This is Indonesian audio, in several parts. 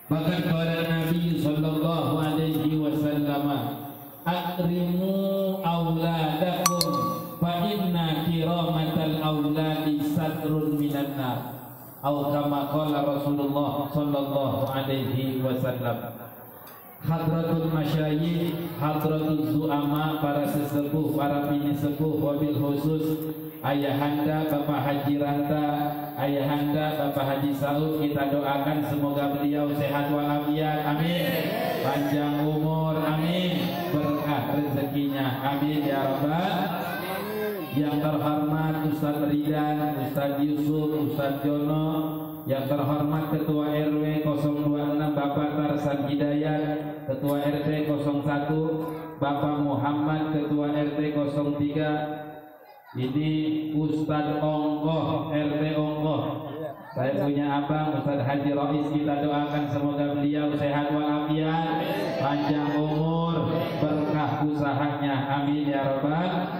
Bahkan kata Nabi sallallahu alaihi wasallam, akrimu auladakum fa inna kiramatal auladi satrun minan nar. Atau kama qala Rasulullah sallallahu alaihi wasallam. Hadratul masyayikh, hadratul zu'ama, para sesepuh, para bini sepuh, wabil khusus ayahanda Bapak Haji Ranta, ayahanda Bapak Haji Saud, kita doakan semoga beliau sehat walafiat, amin, panjang umur, amin, berkah rezekinya, amin ya rabbal. Yang terhormat Ustaz Ridan, Ustaz Yusuf, Ustaz Jono, yang terhormat Ketua RW 026 Bapak Tarsan Hidayat, Ketua RT 01 Bapak Muhammad, Ketua RT 03, ini Ustaz Ongkoh, RT Ongkoh. Saya punya abang Ustaz Haji Rois, kita doakan semoga beliau sehat walafiat, panjang umur, berkah usahanya, amin ya rabbal.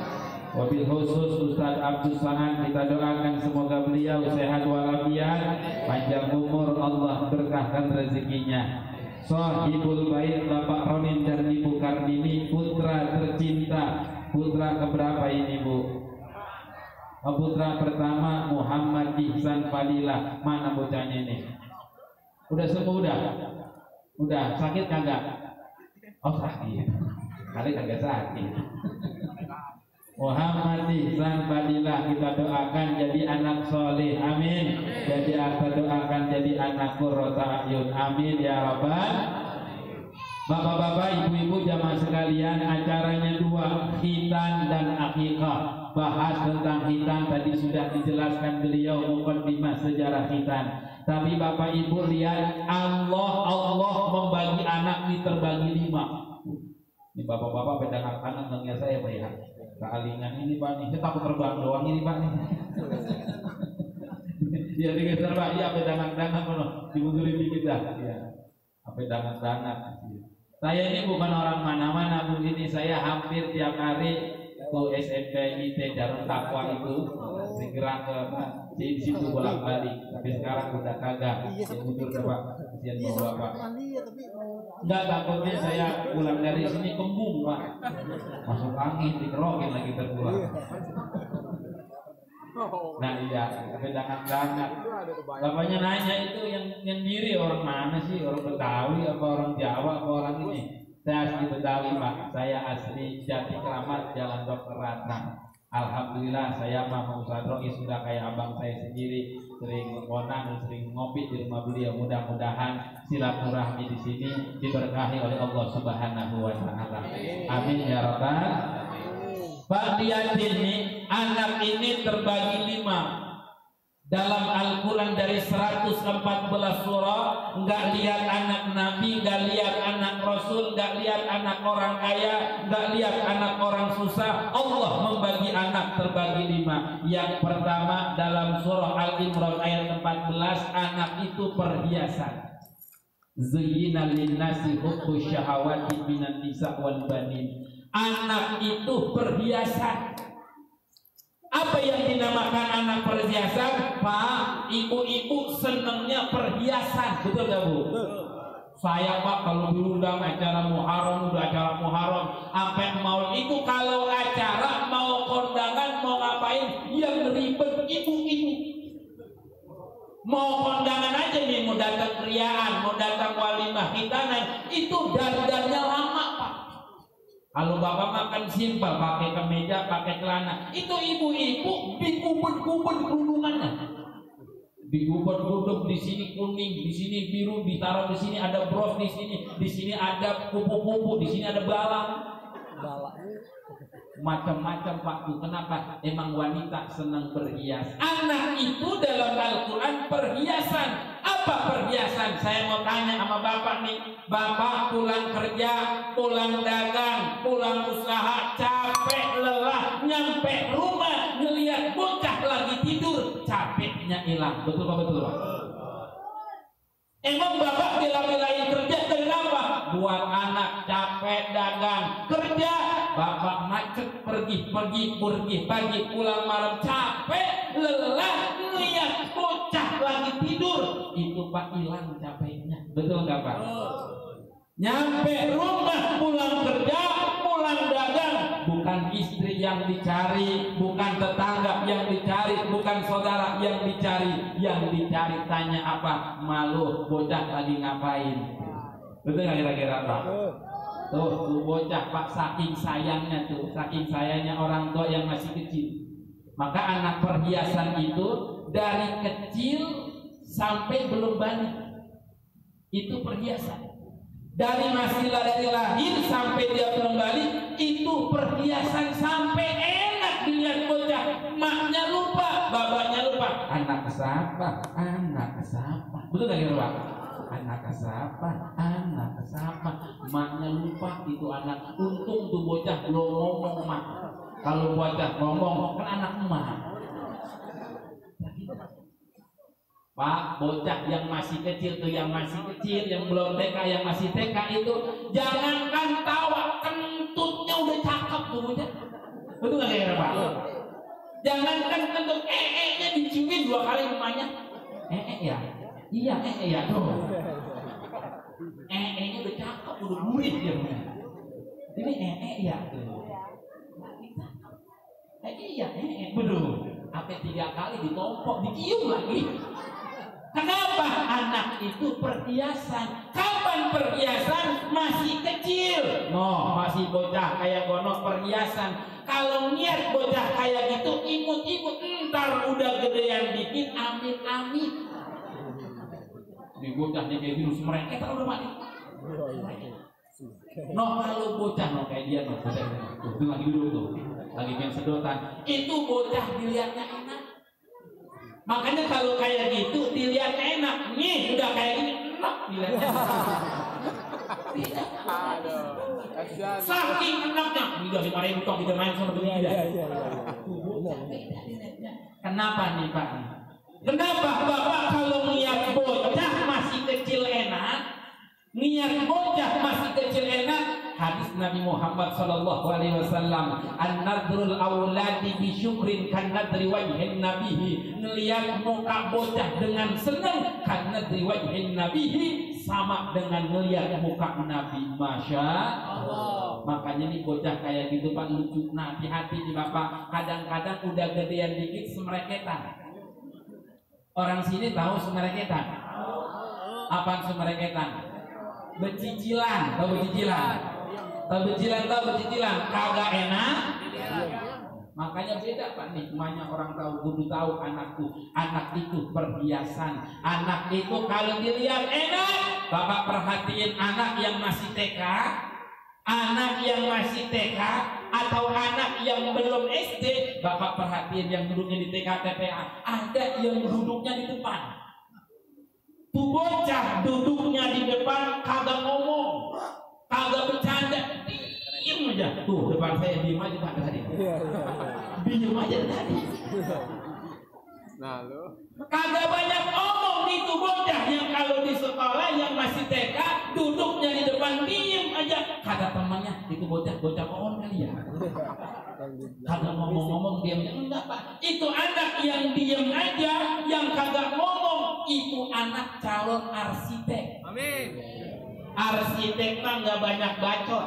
Wabil khusus Ustaz Abdul Sanan, kita doakan semoga beliau sehat walafiat, panjang umur, Allah berkahkan rezekinya. Sahibul bait Bapak Ronin dan Ibu Karnini, putra tercinta, putra keberapa ini Bu? Putra pertama Muhammad Ihsan Fadilah. Mana bocahnya ini? Udah sembuh udah? Udah, sakit kagak? Oh sakit, kali kagak sakit. Muhammad Ihsan Fadilah, kita doakan jadi anak soleh, amin. Jadi kita doakan jadi anak qurrata ayun, amin ya rabbal. Bapak-bapak, ibu-ibu, jamaah sekalian, acaranya dua, khitan dan akikah. Bahas tentang khitan tadi sudah dijelaskan beliau, muqaddimah sejarah khitan. Tapi bapak ibu lihat, Allah membagi anak ini terbagi 5. Ini bapak-bapak pedagang anak dengar saya Pak ya. Kealingan ini Pak nih, saya takut terbang doang ini Pak nih. Ya digeser Pak, ya pedagang-pedagang loh, dimundurin dikit dah. Ya, pedagang-pedagang. Saya ini bukan orang mana-mana Bu, ini saya hampir tiap hari ke SMP IT Darul Taqwa itu, segera ke di situ bolak-balik. Tapi sekarang udah kagak, yang mundur ke Pak, kasihan bawa Bapak. Enggak, takutnya saya pulang dari sini kembung Pak, masuk angin, dikerokin lagi terpulang. Nah iya, pedagang-pedagang. Bapaknya nanya itu yang diri orang mana sih? Orang Betawi apa orang Jawa apa orang ini? Saya asli Betawi Pak, saya asli Jati Kramat, Jalan Dr. Ratna. Alhamdulillah saya mau Ustaz Rois sudah kayak abang saya sendiri, sering ngonang, sering ngopi di rumah beliau. Mudah-mudahan silaturahmi di sini diberkahi oleh Allah Subhanahu wa taala. Amin ya rabbal. Pak lihatin nih, anak ini terbagi 5. Dalam Al-Quran dari 114 surah, nggak lihat anak Nabi, nggak lihat anak Rasul, nggak lihat anak orang kaya, nggak lihat anak orang susah. Allah membagi anak terbagi 5. Yang pertama dalam surah Al-Imran ayat 14, anak itu perhiasan. Zuyyina linnasi hubbu syahawati minan nisa wal banin. Anak itu perhiasan. Apa yang dinamakan anak perhiasan? Pak, ibu-ibu senangnya perhiasan, betul gak Bu? Saya Pak kalau diundang acara Muharram, udah acara Muharram, sampai mau itu kalau acara mau kondangan mau ngapain, yang ribet ibu-ibu. Mau kondangan aja nih, mau datang kriaan, mau datang walimah hitanan, itu dandannya lama Pak. Kalau bapak makan simpel, pakai kemeja, pakai celana, itu ibu-ibu dikubur-kubur kerudungannya, dikubur-kubur, di sini kuning, di sini biru, ditaruh di sini ada bros, di sini ada kupu-kupu, di sini ada balalang, macam-macam Pak. Kenapa? Emang wanita senang berhias. Anak itu dalam Al-Quran perhiasan. Apa perhiasan? Saya mau tanya sama bapak nih. Bapak pulang kerja, pulang dagang, pulang usaha, capek, lelah, nyampe rumah, ngelihat bocah lagi tidur, capeknya hilang. Betul Pak? Betul Pak? Emang bapak bela-belain kerja kenapa? Buat anak capek dagang kerja, bapak macet pergi pagi pulang malam, capek lelah, lihat bocah lagi tidur, itu Pak hilang capeknya. Betul nggak Pak? Nyampe rumah pulang kerja, pulang dagang, bukan istri yang dicari, bukan tetangga yang dicari, bukan saudara yang dicari. Yang dicari tanya apa? Malu, bocah lagi ngapain? Betul nggak kira-kira Pak? Tuh bocah Pak, saking sayangnya orang tua yang masih kecil. Maka anak perhiasan itu dari kecil sampai belum balik itu perhiasan. Dari dari lahir sampai dia belum balik itu perhiasan, sampai enak dilihat bocah. Maknya lupa, bapaknya lupa. Anak siapa? Anak siapa? Betul nggak kira Pak? Anak siapa? Anak siapa? Maknya lupa itu anak. Untung tuh bocah belum ngomong mak. Kalau bocah ngomong kan anak emak. Pak, bocah yang masih kecil tuh, yang belum TK, yang masih TK itu jangankan tawa, kentutnya udah cakep tuh bocah. Betul nggak kira Pak? Jangankan kentut, nya diciumin 2 kali rumahnya. Ya. Iya, ya tuh. Nya udah cakep, udah gurih dia punya. Ini ya tuh. Iya, betul. Sampai 3 kali ditompok, dicium lagi. Kenapa? Anak itu perhiasan. Kapan perhiasan? Masih kecil. Masih bocah kayak gonok perhiasan. Kalau niat bocah kayak gitu, imut-imut, ntar udah gedean dikit, amit-amit. Di bocahnya kayak virus mereka kan udah mati. Kalau bocah kayak dia tuh lagi duduk tuh, lagi main sedotan, itu bocah dilihatnya enak. Makanya kalau kayak gitu dilihatnya enak, nih udah kayak gini enak dilihatnya. Saking enaknya, udah dimarahin bukan kita main sama dia. Kenapa nih Pak? Kenapa Bapak kalau niat bocah masih kecil enak? Niat bocah masih kecil enak. Hadis Nabi Muhammad sallallahu alaihi wasallam, an-nadrul auladi bi syukrin kan nadri wajhin nabihi. Ngelihat muka bocah dengan senang kan nadri wajhin nabihi, sama dengan ngelihat muka Nabi. Masya Allah. Makanya nih bocah kayak gitu Pak lucu. Nah, hati-hati nih Bapak, kadang-kadang udah gedean dikit semereketan. Orang sini tahu semereketan? Apaan semereketan? Becicilan, tahu becicilan? Tahu becicilan, kagak enak. Makanya beda Pak nih, banyak orang tahu, kudu tahu anakku. Anak itu perhiasan. Anak itu kalau dilihat enak. Bapak perhatiin anak yang masih TK, atau anak yang belum SD. Bapak perhatiin yang duduknya di TK TPA, ada yang duduknya di depan. Tuh bocah duduknya di depan, kagak ngomong, kagak bercanda, diem aja. Tuh depan saya diem aja Pak tadi. Diem aja tadi. Nah lo kagak banyak ngomong itu bocah yang kalau di sekolah yang masih TK duduknya di depan diem aja. Kata temannya itu bocah pohon kali ya. Kagak ngomong-ngomong diem aja. Enggak Pak, itu anak yang diem aja, yang kagak ngomong, itu anak calon arsitek. Amin. Arsitek mah nggak banyak bacot.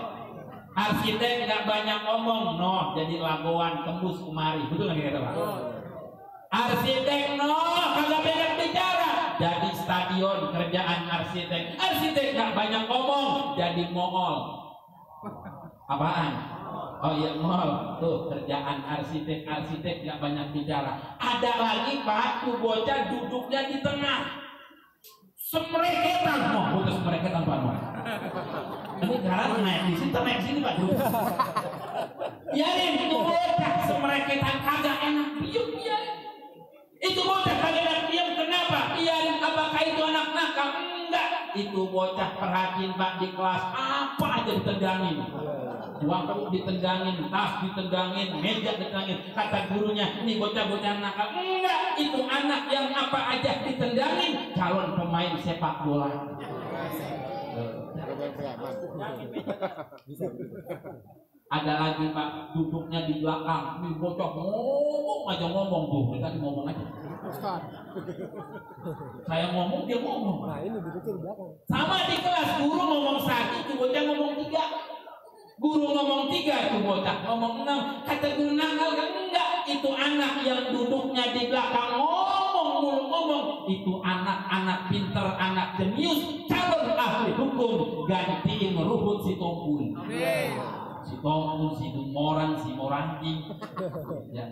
Arsitek nggak banyak ngomong, jadi lagoan tembus kemari. Betul nggak kata Pak? Arsitek kagak banyak bicara, jadi stadion kerjaan arsitek. Arsitek nggak banyak ngomong, jadi mall. Apaan? Oh iya mall. Tuh kerjaan arsitek nggak banyak bicara. Ada lagi Pak, tuh bocah duduknya di tengah. Semreketan, bukan semreketan Pak. Ini sekarang naik di sini, naik sini Pak. Biarin itu bocah semreketan, kagak enak, diam. Itu bocah kagak enak, diam. Kenapa? Biarin. Apakah itu anak nakal? Enggak. Itu bocah perhatiin Pak di kelas, apa aja ditendangin. Waktu ditendangin, tas ditendangin, meja ditendangin. Kata gurunya, ini bocah-bocah nakal. Enggak, itu anak yang apa aja ditendangin, calon pemain sepak bola. Ada lagi Pak, duduknya di belakang. Ini bocah ngomong aja tuh. Kita ngomong aja. Saya ngomong, dia ngomong. Nah ini duduknya di belakang. Sama di kelas, guru ngomong 1, tuh bocah ngomong 3. Guru ngomong 3, tuh bocah ngomong 6. Kata guru nakal kan? Enggak, itu anak yang duduknya di belakang ngomong. Itu anak-anak pinter, anak jenius, calon ahli hukum, gantiin ruhut si Tongkul. Si Tongkul, si Dumoran, si Moranti. Ya.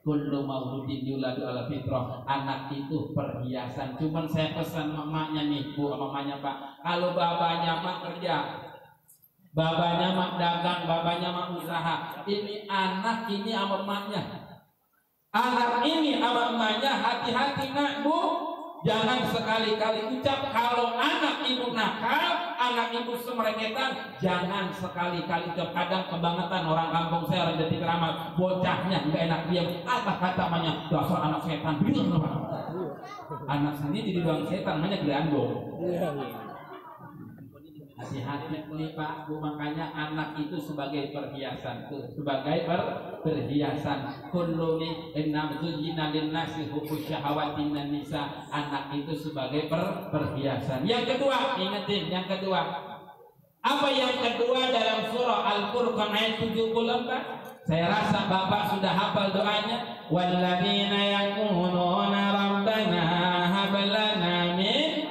Kullu mauludin yuladu ala fitrah. Anak itu perhiasan. Cuman saya pesan mamanya nih, Bu, mamanya Pak. Kalau babanya mak kerja, babanya mak dagang, babanya mak usaha. Ini anak ini sama emaknya. Anak ini sama emaknya, hati-hati nak, Bu. Jangan sekali-kali ucap kalau anak ibu nakal, anak ibu semerengetan, jangan sekali-kali kadang kebangetan orang kampung saya orang Jati Keramat, bocahnya nggak enak diam, apa kata namanya dasar anak setan, bilang apa? Anak sendiri di ruang setan namanya gelandong. Hati-hati nih Pak Bu, makanya anak itu sebagai perhiasan tuh, sebagai perhiasan. Kullu innam zujina linnasi hubbu syahawati minan nisa. Anak itu sebagai perhiasan. Yang kedua, ingetin yang kedua. Apa yang kedua dalam surah Al-Furqan ayat 74? Saya rasa Bapak sudah hafal doanya. Walladzina yaquluna rabbana hab lana min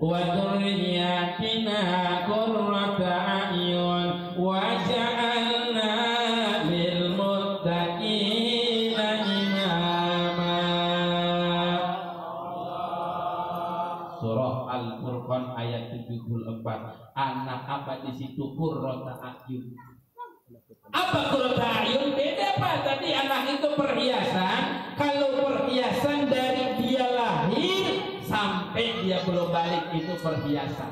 wa dzurriyyatina qurrata a'yun waj'alna lil muttaqina imama. Surah Al-Furqan ayat 74. Anak apa di situ? Qurrata a'yun. Apa qurrata a'yun? Beda Pak. Tadi anak itu perhiasan. Kalau perhiasan dari dia lahir sampai dia belum balik itu perhiasan.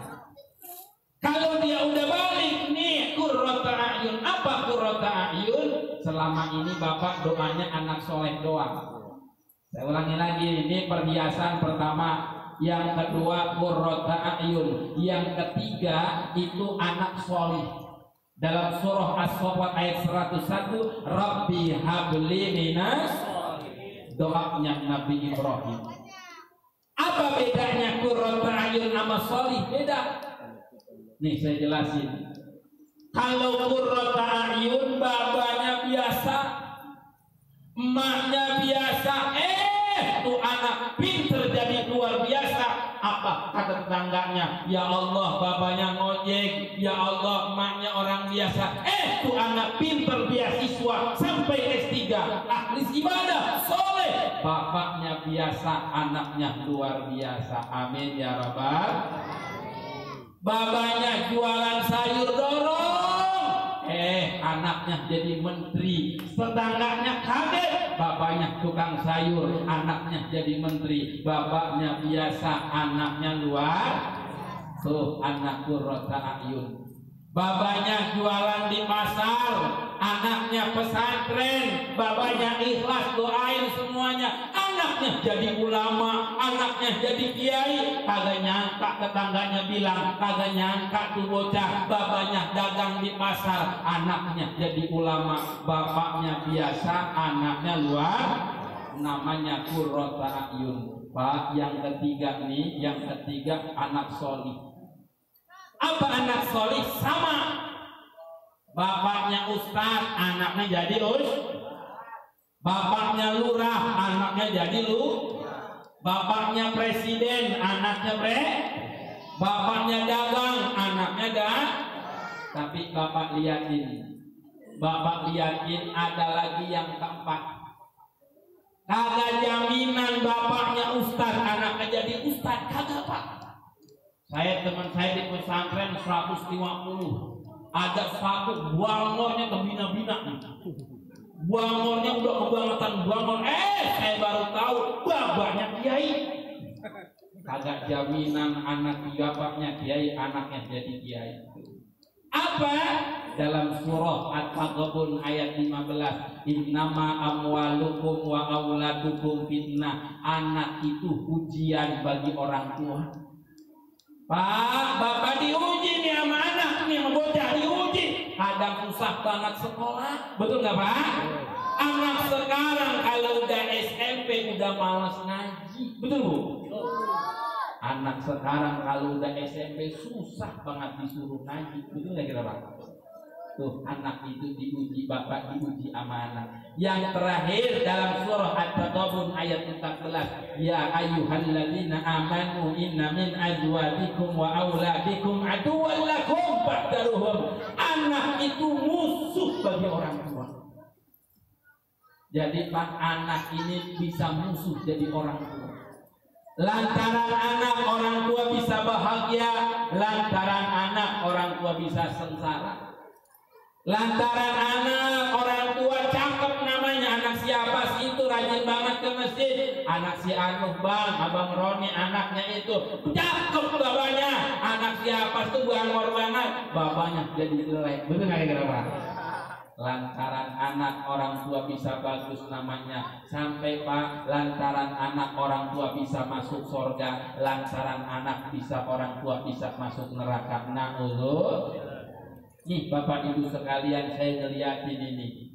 Kalau dia udah balik nih qurrata a'yun. Apa qurrata a'yun? Selama ini Bapak doanya anak soleh doang. Saya ulangi lagi, ini perhiasan pertama. Yang kedua qurrata a'yun. Yang ketiga itu anak soleh. Dalam surah As-Saffat ayat 101, Rabbi habli minas, doanya Nabi Ibrahim. Apa bedanya qurrata a'yun sama solih? Beda. Nih saya jelasin. Kalau qurrata a'yun babanya biasa, emaknya biasa, tuh anak pinter jadi luar biasa. Apa kata tetangganya? Ya Allah, babanya ngojek. Ya Allah, emaknya orang biasa. Tuh anak pinter beasiswa sampai S3, ahli ibadah, soleh. Bapaknya biasa, anaknya luar biasa. Amin ya rabbal. Babanya jualan sayur dorong, anaknya jadi menteri. Tetangganya kaget, bapaknya tukang sayur, anaknya jadi menteri. Bapaknya biasa, anaknya luar. Tuh anak qurrata a'yun. Babanya jualan di pasar, anaknya pesantren. Babanya ikhlas doain semuanya, anaknya jadi ulama, anaknya jadi kiai. Kagak nyangka tetangganya bilang, kagak nyangka tuh bocah babanya dagang di pasar, anaknya jadi ulama. Bapaknya biasa, anaknya luar. Namanya qurrata a'yun. Pak, yang ketiga nih, yang ketiga anak solih. Apa anak solih? Sama, bapaknya ustaz, anaknya jadi bapaknya lurah, anaknya jadi bapaknya presiden, anaknya bapaknya dagang, anaknya Tapi bapak liatin ada lagi yang keempat. Kagak jaminan bapaknya ustaz, anaknya jadi ustaz, kagak Pak. Teman saya di pesantren 150, ada satu buangornya kebina-bina, buangornya udah kebangetan buangor. Saya baru tahu bapaknya kiai. Kagak jaminan anak bapaknya kiai, anaknya jadi kiai. Apa? Dalam surah At-Taghabun ayat 15, innama amwalukum wa auladukum fitnah. Anak itu ujian bagi orang tua. Pak, bapak diuji nih sama anak nih, sama bocah diuji. Kadang susah banget sekolah, betul nggak Pak? Anak sekarang kalau udah SMP udah malas ngaji, betul Bu? Anak sekarang kalau udah SMP susah banget disuruh ngaji, betul nggak kira Pak? Tuh anak itu diuji bapak, diuji amanah. Yang terakhir dalam surah At-Taghabun ayat 14, ya ayyuhalladzina amanu inna min azwajikum wa auladikum aduwwan lakum fahdharuhum. Anak itu musuh bagi orang tua. Jadi Pak, anak ini bisa musuh jadi orang tua. Lantaran anak orang tua bisa bahagia, lantaran anak orang tua bisa sengsara. Lantaran anak orang tua cakep namanya, anak siapa sih itu rajin banget ke masjid, anak si Anu Bang, Abang Roni anaknya itu cakep bapaknya, anak siapa tuh bangor banget, bapaknya jadi jelek, betul nggak kira Pak? Lantaran anak orang tua bisa bagus namanya, sampai Pak, lantaran anak orang tua bisa masuk surga, lantaran anak bisa orang tua bisa masuk neraka. Na'udzubillah. Nih Bapak Ibu sekalian, saya ngeliatin ini.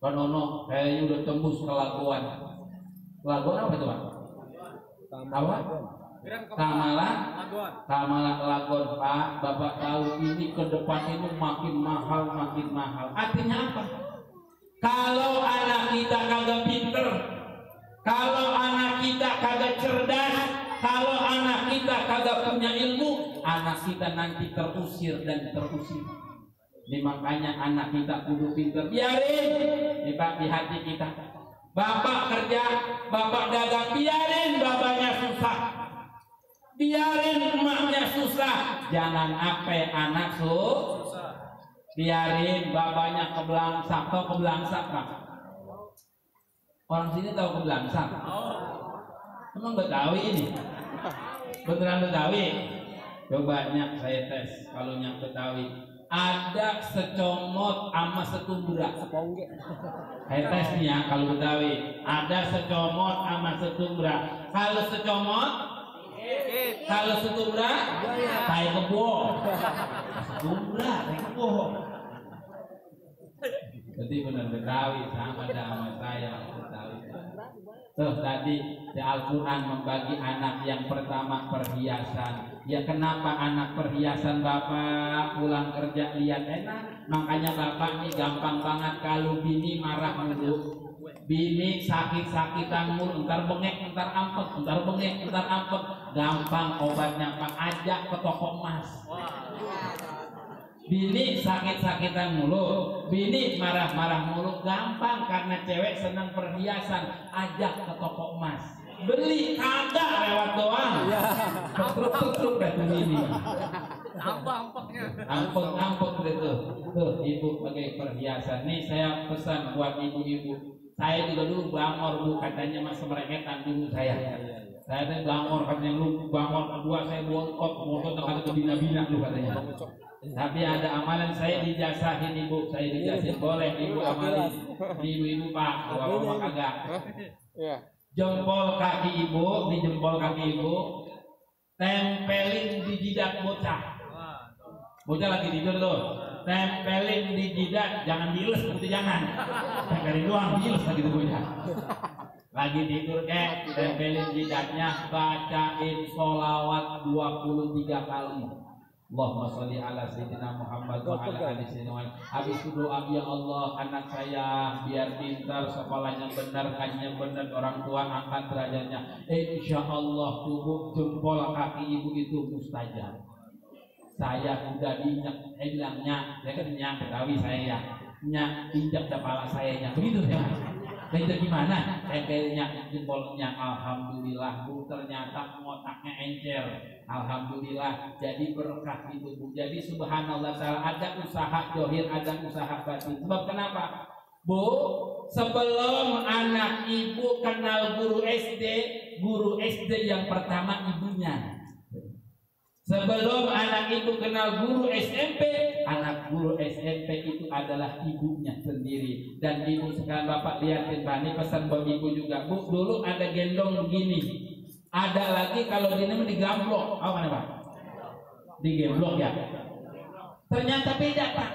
Konono kayaknya udah tembus ke Lagoan. Lagoan apa itu Pak? Apa? Tamala Lagoan Pak. Bapak tahu ini ke depan ini makin mahal, makin mahal. Artinya apa? Kalau anak kita kagak pinter, kalau anak kita kagak cerdas, kalau anak kita kagak punya ilmu, anak kita nanti terusir dan terusir. Ini makanya anak kita kudu pinter. Biarin nih Pak di hati kita. Bapak kerja, bapak dagang, biarin bapaknya susah, biarin emaknya susah. Jangan apa anak susah. Biarin bapaknya kebelangsak. Tahu kebelangsak Pak? Orang sini tahu kebelangsak? Emang Betawi ini? Beneran Betawi? Coba saya tes kalau nyak Betawi. Ada secomot sama setumbra. Saya tes nih ya kalau Betawi. Ada secomot sama setumbra. Kalau secomot, kalau setumbra, tai kebo. Setumbra, tai kebo. Jadi benar Betawi sama saya Betawi. Tuh tadi di Al-Quran membagi anak yang pertama perhiasan. Ya kenapa anak perhiasan Bapak pulang kerja lihat enak. Makanya Bapak nih gampang banget kalau bini marah mulu. Bini sakit-sakitan mulu, entar bengek, entar ampek, entar bengek, entar ampek. Gampang obatnya Pak, ajak ke toko emas. Bini sakit-sakitan mulu, bini marah-marah mulu, gampang karena cewek senang perhiasan, ajak ke toko emas. Beli kagak lewat doang. Truk-truk datang ini. Ampek gitu. Tuh ibu pakai perhiasan. Nih saya pesan buat ibu-ibu. Saya juga dulu bangor Bu, katanya mas mereketan dulu saya. Saya tuh bangor, katanya lu bangor kedua saya botot kata ke bina-bina lu katanya. Tapi ada amalan saya dijasahin ibu, saya dijasahin boleh ibu amalin. Ibu-ibu Pak, bapak kagak. Jempol kaki ibu, di jempol kaki ibu, tempelin di jidat bocah. Bocah lagi tidur tuh, tempelin di jidat, jangan diiles, itu jangan. Tempelin doang, diiles lagi tuh bocah. Lagi tidur tempelin jidatnya, bacain sholawat 23 kali. Allahumma sholli ala sayyidina Muhammad wa ala ali sayyidina. Habis itu doa, ya Allah anak saya biar pintar, sekolahnya benar, kajinya benar, orang tua angkat derajatnya. Insyaallah tubuh jempol kaki ibu itu mustajab. Saya udah dinyak, saya bilang nyak, saya kan nyak Betawi saya ya, nyak injak kepala saya begitu ya. Dan itu gimana? Tempelnya jempolnya, alhamdulillah Bu, ternyata otaknya encer. Alhamdulillah, jadi berkah itu Bu. Jadi subhanallah ta'ala, ada usaha johir, ada usaha batin. Sebab kenapa? Bu, sebelum anak ibu kenal guru SD yang pertama ibunya. Sebelum anak ibu kenal guru SMP, anak guru SMP itu adalah ibunya sendiri. Dan ibu sekarang Bapak lihatin Pak, ini pesan buat ibu juga. Bu, dulu ada gendong begini. Ada lagi kalau gini digamblok. Apa nih Pak? Digemblok ya. Ternyata beda Pak.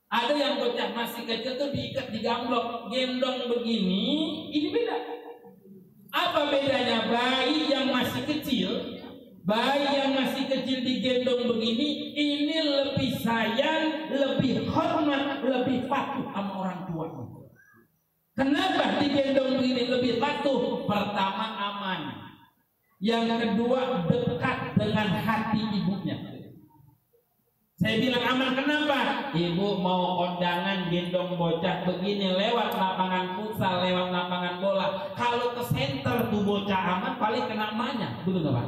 Ada yang bocah masih kecil tuh diikat di gamblok, gendong begini, ini beda. Apa bedanya bayi yang masih kecil? Bayi yang masih kecil digendong begini, ini lebih sayang, lebih hormat, lebih patuh sama orang tua. Kenapa digendong begini lebih patuh? Pertama aman. Yang kedua dekat dengan hati ibunya. Saya bilang aman kenapa? Ibu mau kondangan gendong bocah begini lewat lapangan futsal, lewat lapangan bola. Kalau ke center tuh bocah aman, paling kena emaknya. Betul nggak Pak?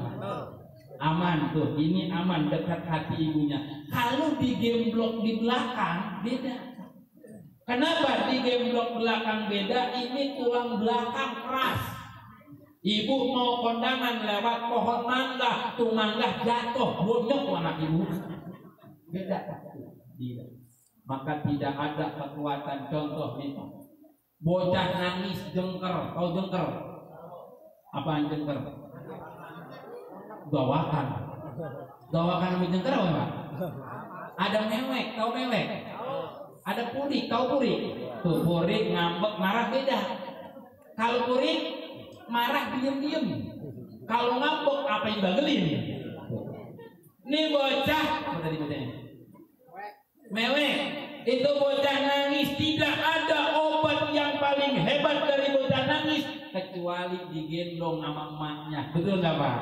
Aman tuh, ini aman dekat hati ibunya. Kalau digemblok di belakang beda. Kenapa digemblok belakang beda? Ini tulang belakang keras. Ibu mau kondangan lewat pohon mangga, tuh mangga jatuh, bonyok anak ibu. Beda. Tidak. Maka tidak ada kekuatan. Contoh nih, bocah nangis jengker. Tahu jengker? Apaan jengker? Gawakan. Gawakan sama jengker apa Pak? Ada mewek. Tahu mewek? Ada purik. Tahu purik? Tuh purik ngambek marah beda. Kalau purik marah diem-diem. Kalau ngambek apa yang bagelin? Nih bocah, apa tadi bocahnya? Mewek. Itu bocah nangis. Tidak ada obat yang paling hebat dari bocah nangis kecuali digendong sama emaknya. Betul nggak Pak?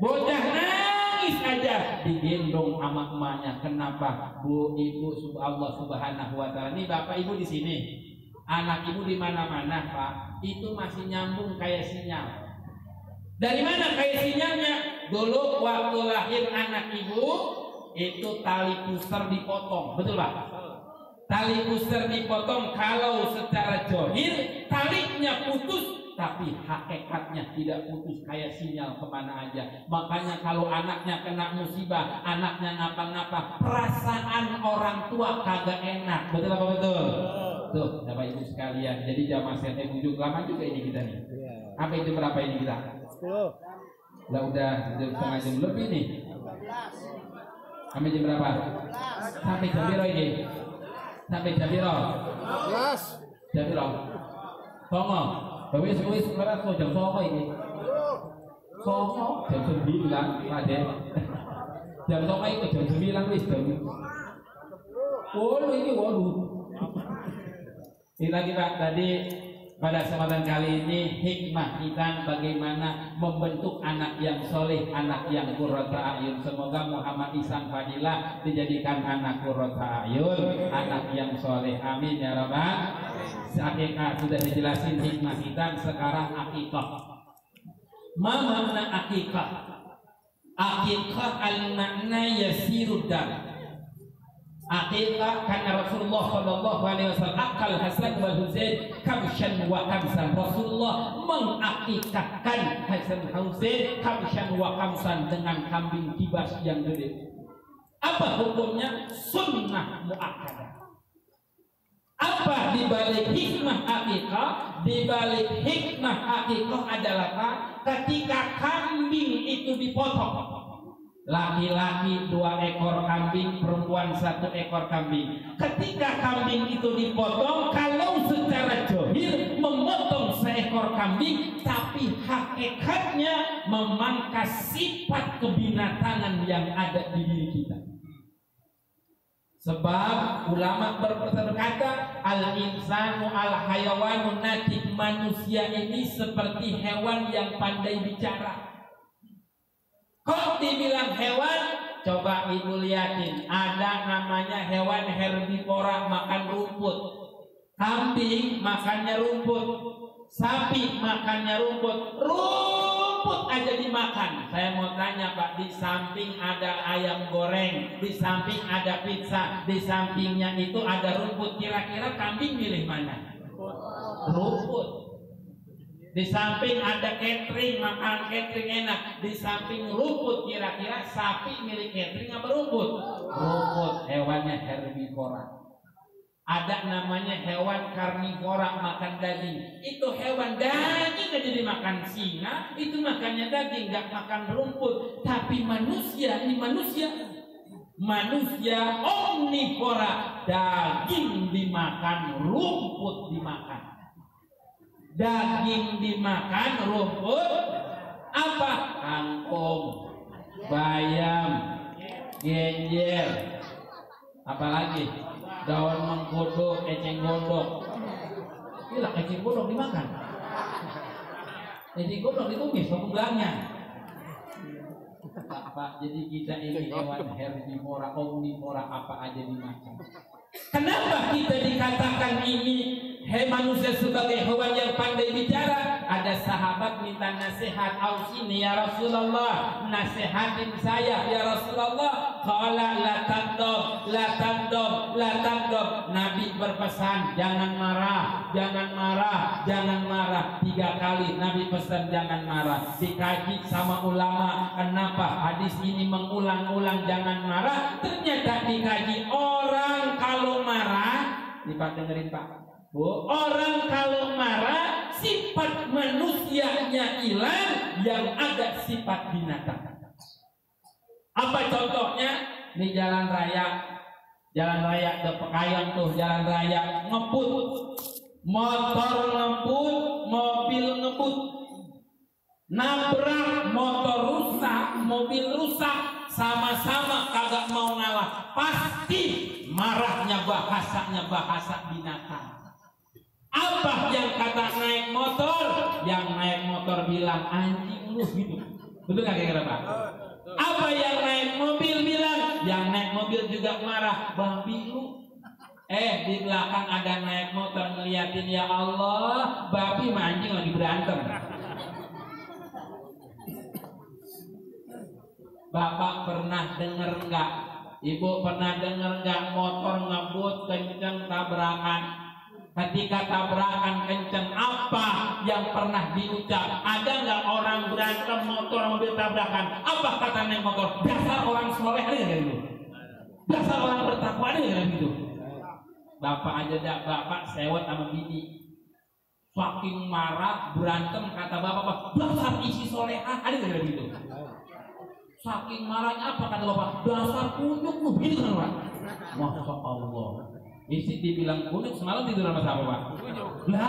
Bocah nangis aja digendong sama emaknya. Kenapa? Bu, ibu, Allah Subhanahu Wa Taala. Ini bapak ibu di sini, anak ibu di mana-mana Pak. Itu masih nyambung kayak sinyal. Dari mana kayak sinyalnya? Dulu waktu lahir anak ibu itu tali pusar dipotong, betul Pak? Tali pusar dipotong. Kalau secara zahir talinya putus, tapi hakikatnya tidak putus, kayak sinyal kemana aja. Makanya kalau anaknya kena musibah, anaknya ngapa-ngapa, perasaan orang tua kagak enak, betul apa betul? Tuh, Bapak Ibu sekalian. Jadi jamaah sekalian bujuk lama juga ini kita nih. Apa itu berapa ini kita? 10. Lah udah setengah jam lebih nih. Sampai jam berapa? Sampai jam berapa ini? Sampai jam berapa? 11. Jam berapa? Songo. Wis sekarang kok jam songo ini. Songo jam 9 Pak. Jam songo itu jam 9 wis jam. Ini waduh. Ini lagi Pak, tadi pada kesempatan kali ini hikmah kita bagaimana membentuk anak yang soleh, anak yang qurrata a'yun. Semoga Muhammad Ihsan Fadilah dijadikan anak qurrata a'yun, anak yang soleh. Amin ya rabbal. Akikah sudah dijelasin hikmah kita. Sekarang akikah. Ma makna akikah? Akikah al-makna yasirud dam. Akikah karena Rasulullah Shallallahu Alaihi Wasallam akal Hasan wal Husain kabshan wa kamsan. Rasulullah mengakikahkan Hasan Husain kabshan wa kamsan dengan kambing kibas yang gede. Apa hukumnya? Sunnah muakkadah. Apa dibalik hikmah akikah? Dibalik hikmah akikah adalah apa? Ketika kambing itu dipotong. Laki-laki 2 ekor kambing, perempuan 1 ekor kambing. Ketika kambing itu dipotong, kalau secara zahir memotong seekor kambing, tapi hakikatnya memangkas sifat kebinatangan yang ada di diri kita. Sebab ulama berkata al-insanu al-hayawanun natik, manusia ini seperti hewan yang pandai bicara. Kok dibilang hewan? Coba ibu liatin, ada namanya hewan herbivora, makan rumput. Kambing makannya rumput, sapi makannya rumput. Rumput aja dimakan. Saya mau tanya Pak, di samping ada ayam goreng, di samping ada pizza, di sampingnya itu ada rumput. Kira-kira kambing milih mana? Rumput. Di samping ada catering, makan catering enak. Di samping rumput, kira-kira sapi milik catering apa rumput? Rumput. Hewannya herbivora. Ada namanya hewan karnivora, makan daging. Itu hewan daging aja dimakan. Singa itu makannya daging, nggak makan rumput. Tapi manusia, ini manusia Manusia omnivora, daging dimakan, rumput dimakan. Daging dimakan, rumput apa? Kangkung, bayam, genjer, apalagi daun mengkudu, eceng gondok. Gila, eceng gondok dimakan. Eceng gondok ditumis pemulangnya. Pak, jadi kita ini hewan herbivora, omnivora, apa aja dimakan. Kenapa kita dikatakan ini manusia sebagai hewan yang pandai bicara? Ada sahabat minta nasihat, "Ausini ya Rasulullah, nasihatin saya ya Rasulullah." Qala la taghdab, la taghdab, la taghdab. Nabi berpesan, jangan marah, jangan marah, jangan marah. 3 kali Nabi pesan jangan marah. Dikaji sama ulama, kenapa hadis ini mengulang-ulang jangan marah? Ternyata dikaji, orang kalau marah, nih Pak dengerin Pak, Bu, orang kalau marah sifat manusianya hilang, yang ada sifat binatang. Apa contohnya? Di jalan raya ke Pekayang tuh, jalan raya ngebut, motor ngebut, mobil ngebut, nabrak, motor rusak, mobil rusak, sama-sama kagak mau ngalah, pasti marahnya bahasa binatang. Apa yang kata naik motor? Yang naik motor bilang anjing lu gitu. Betul nggak kira-kira Pak? Apa yang naik mobil bilang? Yang naik mobil juga marah, babi lu. Di belakang ada naik motor ngeliatin, ya Allah, babi sama anjing lagi berantem. Bapak pernah dengar enggak? Ibu pernah dengar enggak motor ngebut kenceng tabrakan? Ketika tabrakan kenceng, apa yang pernah diucap? Ada nggak orang berantem motor mobil tabrakan? Apa kata naik motor? Dasar orang soleh, ada nggak gitu? Dasar orang bertakwa, ada nggak gitu? Bapak aja dah, bapak sewot sama bini, saking marah berantem, kata bapak, dasar isi solehah, ada nggak gitu? Saking marahnya apa kata bapak? Dasar kunyuk lu, gitu kan Pak? Masya Allah. Isi dibilang kunyuk, semalam tidur sama siapa Pak? Lah,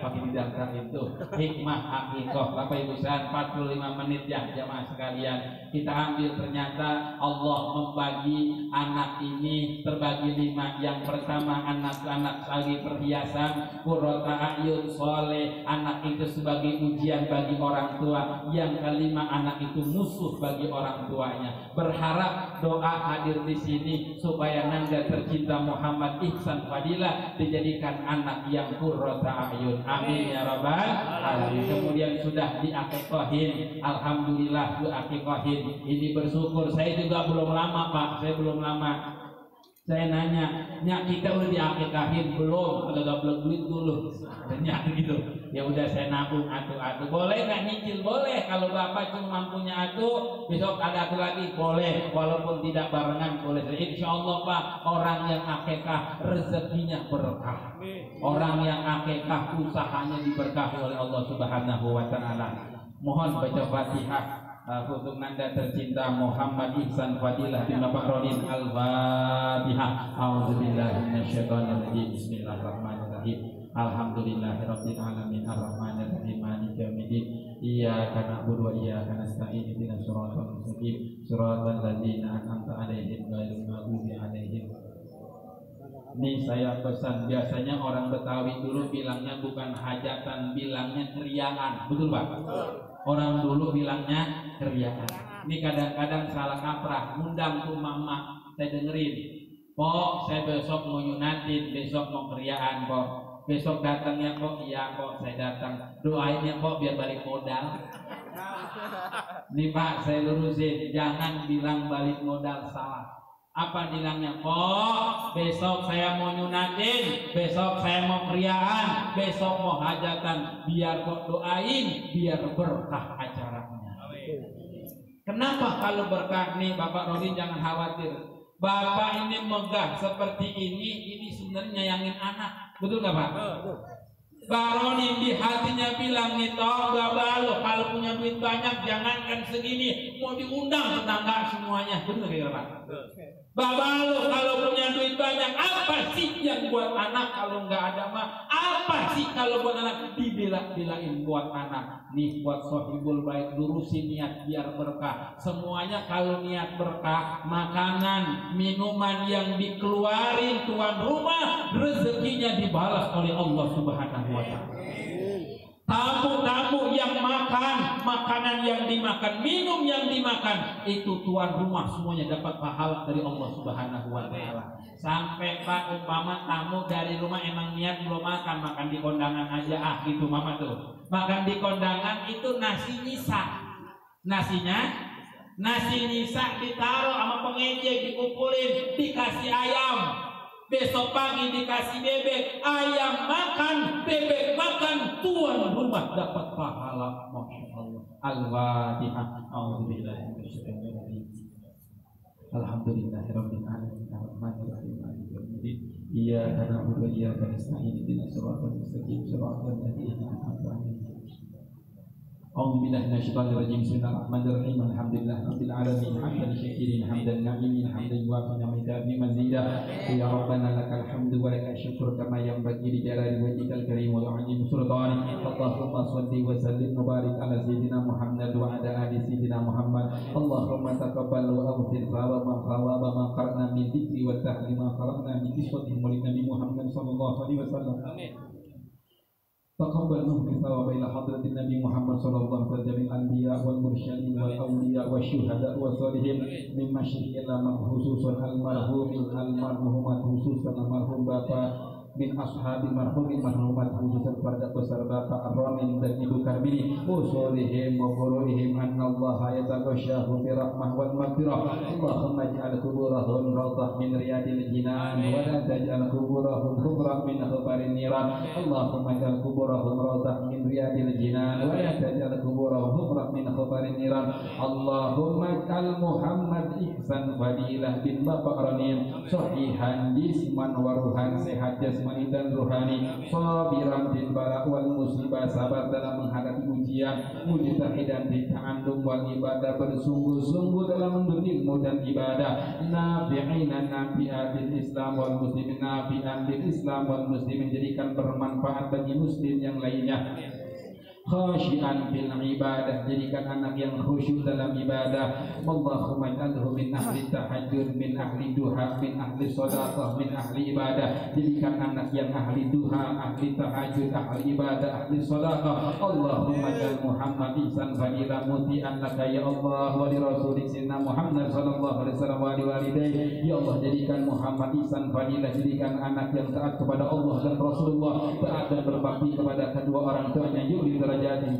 pakai di daftar itu hikmah hakikoh. Bapak Ibu sekalian, 45 menit ya jamaah sekalian. Kita ambil, ternyata Allah membagi anak ini terbagi 5. Yang pertama anak-anak sebagai perhiasan, qurrata a'yun, soleh, anak itu sebagai ujian bagi orang tua. Yang kelima, anak itu musuh bagi orang tuanya. Berharap doa hadir di sini supaya Nanda tercinta Muhammad Ihsan Fadilah dijadikan anak yang qurrata a'yun. Amin ya rabbal alamin. Kemudian sudah diakikahin, alhamdulillah diakikahin. Ini bersyukur. Saya juga belum lama Pak, saya belum lama. Saya nanya, nyak kita udah diakikahin belum? Agak belum duit dulu. Nyak gitu. Ya udah saya nabung atu-atu. Boleh nggak nyicil? Boleh. Kalau bapak cuma mampunya atu, besok ada atu lagi boleh. Walaupun tidak barengan boleh. Insya Allah Pak, orang yang akikah rezekinya berkah. Orang yang akikah usahanya diberkahi oleh Allah Subhanahu Wa Taala. Mohon baca Fatihah untuk Nanda tercinta Muhammad Ihsan Fadilah bin Bapak Rodin. Al-Fatihah. A'udzubillahi minasyaitonirrajim. Bismillahirrahmanirrahim. Alhamdulillahirabbil alamin arrahmanirrahim maliki yaumiddin. Iyyaka na'budu wa iyyaka nasta'in. Ihdinas siratal mustaqim. Siratal ladzina an'amta 'alaihim ghairil maghdubi 'alaihim. Ini saya pesan, biasanya orang Betawi dulu bilangnya bukan hajatan, bilangnya keriaan. Betul Pak? Orang dulu bilangnya keriaan. Ini kadang-kadang salah kaprah. Ngundang tuh mama, saya dengerin, Pok, saya besok mau nyunatin, besok mau keriaan Pok. Besok datangnya Pok, iya Pok, saya datang. Doainnya Pok biar balik modal. Nih Pak, saya lurusin, jangan bilang balik modal, salah. Apa bilangnya? Pok, besok saya mau nyunatin, besok saya mau keriaan, besok mau hajatan, biar Pok doain, biar berkah acaranya. Kenapa kalau berkah nih Bapak Rodin, jangan khawatir. Bapak ini megah seperti ini sebenarnya nyayangin anak, betul nggak Pak? Baronin di hatinya bilang nih, toh Babalo kalau punya duit banyak jangankan segini, mau diundang tetangga semuanya. Bener ya Pak? Babalo kalau punya duit banyak, apa sih yang buat anak kalau nggak ada mah? Apa sih kalau buat anak? Dibela-belain buat anak. Nih buat sohibul baik, lurusin niat biar berkah. Semuanya kalau niat berkah, makanan, minuman yang dikeluarin tuan rumah, rezekinya dibalas oleh Allah Subhanahu wa Ta'ala. Tamu-tamu yang makan, makanan yang dimakan, minum yang dimakan, itu tuan rumah semuanya dapat pahala dari Allah Subhanahu wa Ta'ala. Sampai Pak umpama tamu dari rumah emang niat belum makan, makan di kondangan aja gitu mama tuh. Makan di kondangan itu nasi nyisa. Nasi nyisa ditaruh sama pengejek, dikumpulin, dikasih ayam. Besok pagi dikasih bebek, ayam makan, bebek makan, tuan rumah dapat pahala. Masya Allah. Al-Fatihah. A'udzubillahi minasyaitonir rajim. Alhamdulillahirabbil alamin. Arrahmanirrahim. Maliki yaumiddin. Iyyaka na'budu wa iyyaka nasta'in. Ihdinas siratal mustaqim. Siratal ladzina an'amta 'alaihim. A'udzubillahi minasyaitonir rajim. Bismillahirrahmanirrahim. Alhamdulillahirabbil alamin. Hamdan syakirin, hamdan na'imin, hamdan yuwafi ni'matahu mazida. Ya Rabbana lakal hamdu wa lakal syukru kama yanbaghi li jalali wajhikal karim wa 'azimi sultanik. Allahumma shalli wa sallim wa barik ala sayyidina Muhammad wa ala ali sayyidina Muhammad. Allahumma taqabbal wa aghfir thawaba ma qara'na min dzikri wa tahlima qara'na min qiswati Nabi Muhammad sallallahu alaihi wasallam. Amin. Taqabbal nuhri thawaba ila hadratin Nabi Muhammad sallallahu alaihi wasallam, al-anbiya wal mursyalin wal awliya wasyuhada wassalihin min masyriqil lam khususan al-marhumat khususan almarhum Bapak min ashabi marhumin marhumat khususan keluarga besar Bapak Ar-Ramin dan Ibu Karmini usulihim wa furuhim annallaha yataghasyahu bi rahmah wal maghfirah. Allahumma ij'al kuburahum rawdah min riyadil jinan wa la taj'al kuburahum hufran min khabarin niran. Allahumma ij'al kuburahum rawdah min riyadil jinan wa la taj'al kuburahum hufran min khabarin niran. Allahumma ij'al Muhammad Ihsan Fadilah bin Bapak Ramin sahihan jisman wa ruhan, sehat jasmani dan rohani, sabiran bil bala wal musibah, sabar dalam menghadapi ujian, mujtahidan fi ta'allum wal ibadah, bersungguh-sungguh dalam menuntut ilmu dan ibadah, nafi'an nafi'atil Islam wal muslimin, nafi'an bil Islam wal muslimin, menjadikan bermanfaat bagi muslim yang lainnya. Khashian fil ibadah, jadikan anak yang khusyuk dalam ibadah. Allahumma ij'alhu min ahli tahajjud, min ahli duha, min ahli shadaqah, min ahli ibadah. Jadikan anak yang ahli duha, ahli tahajud, ahli ibadah, ahli shadaqah. Allahumma ij'al Muhammad Ihsan Fadilah muti'an laka ya Allah wa li rasulik sayyidina Muhammad sallallahu alaihi wasallam wa li walidayhi. Ya Allah, jadikan Muhammad Ihsan Fadilah, jadikan anak yang taat kepada Allah dan Rasulullah, taat dan berbakti kepada kedua orang tuanya. Yuli derajat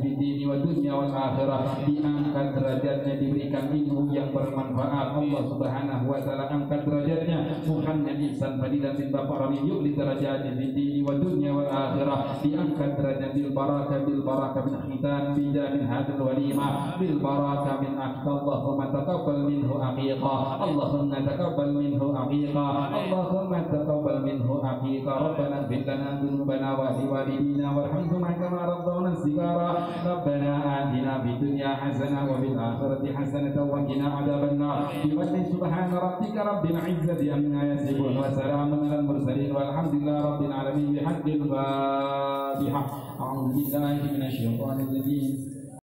di dini wa dunya wal akhirah, diangkat derajatnya, diberikan ilmu yang bermanfaat. Allah Subhanahu wa taala angkat derajatnya Muhammad Ihsan Fadilah bin Bapak Ramin, yuli derajat di dini wa dunya wal akhirah, diangkat derajat bil barakah min khitan bija min hadil walimah, bil barakah min akhta. Allahumma taqabbal minhu aqiqah, Allahumma taqabbal minhu aqiqah, Allahumma taqabbal minhu aqiqah. Rabbana ighfir lana dhunubana wa li walidina warhamhuma kama rabbawna sigara. Rabbana atina fid dunya hasanah wa fil akhirati hasanah wa qina adzabannar. Bi subhana rabbika rabbil izzati amma yasifun wa salamun alal mursalin walhamdulillahi rabbil alamin. Bihaqqil Fatihah. A'udzu billahi minasy syaithanir rajim.